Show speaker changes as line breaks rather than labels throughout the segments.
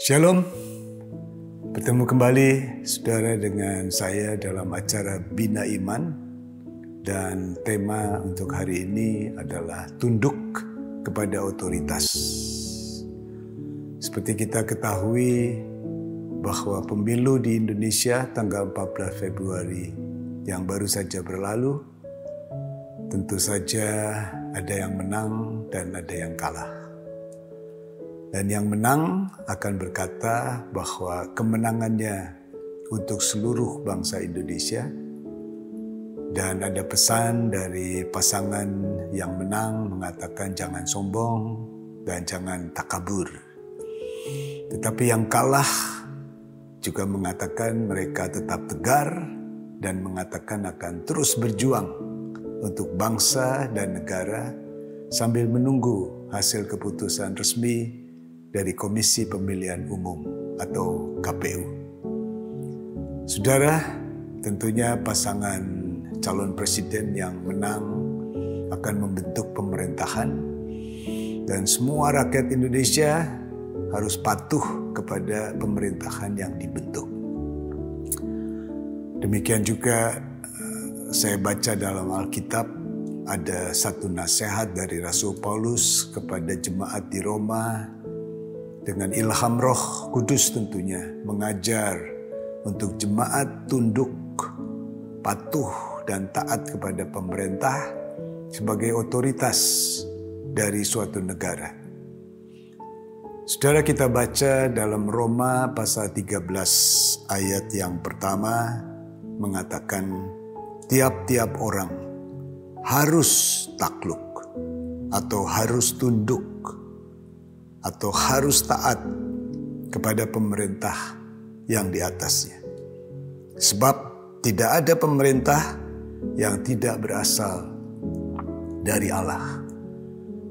Shalom, bertemu kembali saudara dengan saya dalam acara Bina Iman, dan tema untuk hari ini adalah tunduk kepada otoritas. Seperti kita ketahui bahwa pemilu di Indonesia tanggal 14 Februari yang baru saja berlalu, tentu saja ada yang menang dan ada yang kalah. Dan yang menang akan berkata bahwa kemenangannya untuk seluruh bangsa Indonesia. Dan ada pesan dari pasangan yang menang mengatakan jangan sombong dan jangan takabur. Tetapi yang kalah juga mengatakan mereka tetap tegar dan mengatakan akan terus berjuang untuk bangsa dan negara sambil menunggu hasil keputusan resmi dari Komisi Pemilihan Umum atau KPU. Saudara, tentunya pasangan calon presiden yang menang akan membentuk pemerintahan dan semua rakyat Indonesia harus patuh kepada pemerintahan yang dibentuk. Demikian juga saya baca dalam Alkitab ada satu nasihat dari Rasul Paulus kepada jemaat di Roma dengan ilham Roh Kudus tentunya mengajar untuk jemaat tunduk, patuh dan taat kepada pemerintah sebagai otoritas dari suatu negara. Saudara, kita baca dalam Roma pasal 13 ayat yang pertama mengatakan tiap-tiap orang harus takluk atau harus tunduk atau harus taat kepada pemerintah yang di atasnya. Sebab tidak ada pemerintah yang tidak berasal dari Allah.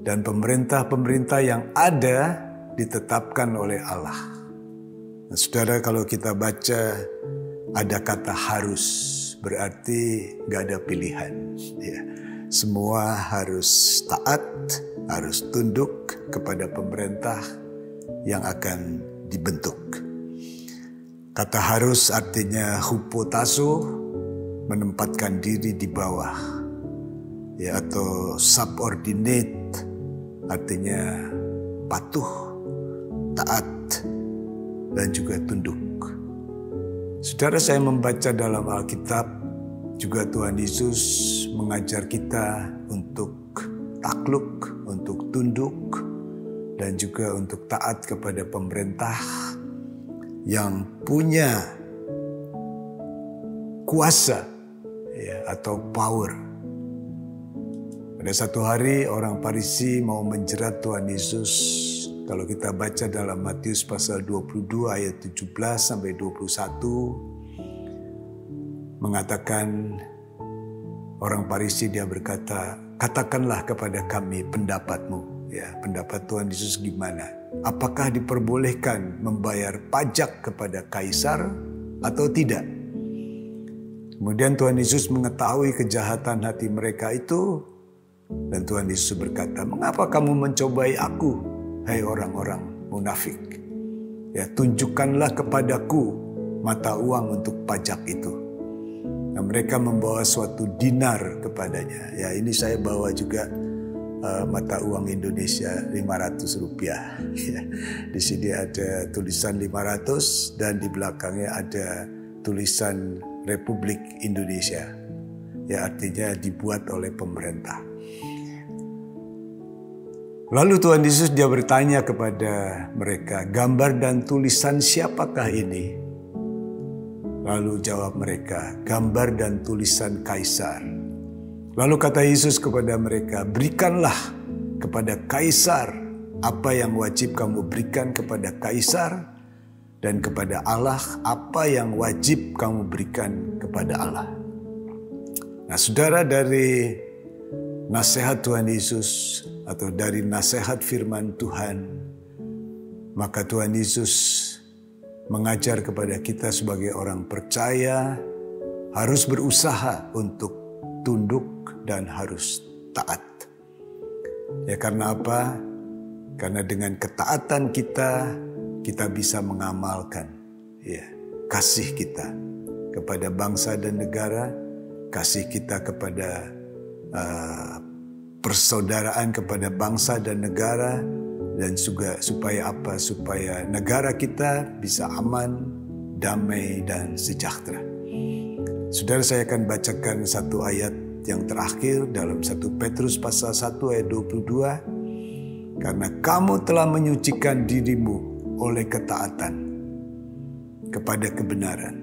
Dan pemerintah-pemerintah yang ada ditetapkan oleh Allah. Nah, saudara, kalau kita baca ada kata harus, berarti gak ada pilihan. Ya. Semua harus taat, harus tunduk kepada pemerintah yang akan dibentuk. Kata harus artinya hupotasso, menempatkan diri di bawah, ya, atau subordinate artinya patuh, taat, dan juga tunduk. Saudara, saya membaca dalam Alkitab juga Tuhan Yesus mengajar kita untuk takluk, untuk tunduk, dan juga untuk taat kepada pemerintah yang punya kuasa, ya, atau power. Pada satu hari orang Farisi mau menjerat Tuhan Yesus. Kalau kita baca dalam Matius pasal 22 ayat 17 sampai 21 mengatakan orang Farisi, dia berkata, katakanlah kepada kami pendapatmu. Ya, pendapat Tuhan Yesus gimana? Apakah diperbolehkan membayar pajak kepada kaisar atau tidak? Kemudian Tuhan Yesus mengetahui kejahatan hati mereka itu, dan Tuhan Yesus berkata, mengapa kamu mencobai aku, hai orang-orang munafik? Ya, tunjukkanlah kepadaku mata uang untuk pajak itu. Nah, mereka membawa suatu dinar kepadanya. Ya, ini saya bawa juga mata uang Indonesia 500 rupiah. Ya, di sini ada tulisan 500 dan di belakangnya ada tulisan Republik Indonesia. Ya, artinya dibuat oleh pemerintah. Lalu Tuhan Yesus dia bertanya kepada mereka, gambar dan tulisan siapakah ini? Lalu jawab mereka, gambar dan tulisan kaisar. Lalu kata Yesus kepada mereka, berikanlah kepada kaisar apa yang wajib kamu berikan kepada kaisar, dan kepada Allah apa yang wajib kamu berikan kepada Allah. Nah, saudara, dari nasihat Tuhan Yesus atau dari nasihat firman Tuhan, maka Tuhan Yesus mengajar kepada kita sebagai orang percaya harus berusaha untuk tunduk dan harus taat. Ya, karena apa? Karena dengan ketaatan kita kita bisa mengamalkan kasih kita kepada bangsa dan negara, kasih kita kepada persaudaraan kepada bangsa dan negara, dan juga supaya negara kita bisa aman, damai, dan sejahtera. Saudara, saya akan bacakan satu ayat yang terakhir dalam 1 Petrus pasal 1 ayat 22. Karena kamu telah menyucikan dirimu oleh ketaatan kepada kebenaran,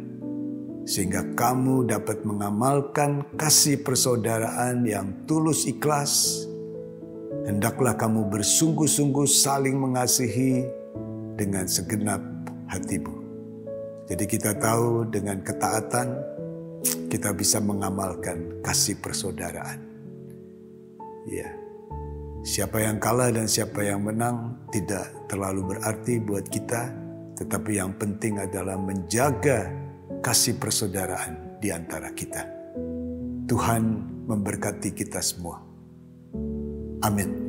sehingga kamu dapat mengamalkan kasih persaudaraan yang tulus ikhlas. Hendaklah kamu bersungguh-sungguh saling mengasihi dengan segenap hatimu. Jadi kita tahu dengan ketaatan kita bisa mengamalkan kasih persaudaraan. Ya, siapa yang kalah dan siapa yang menang tidak terlalu berarti buat kita, tetapi yang penting adalah menjaga kasih persaudaraan di antara kita. Tuhan memberkati kita semua. Amin.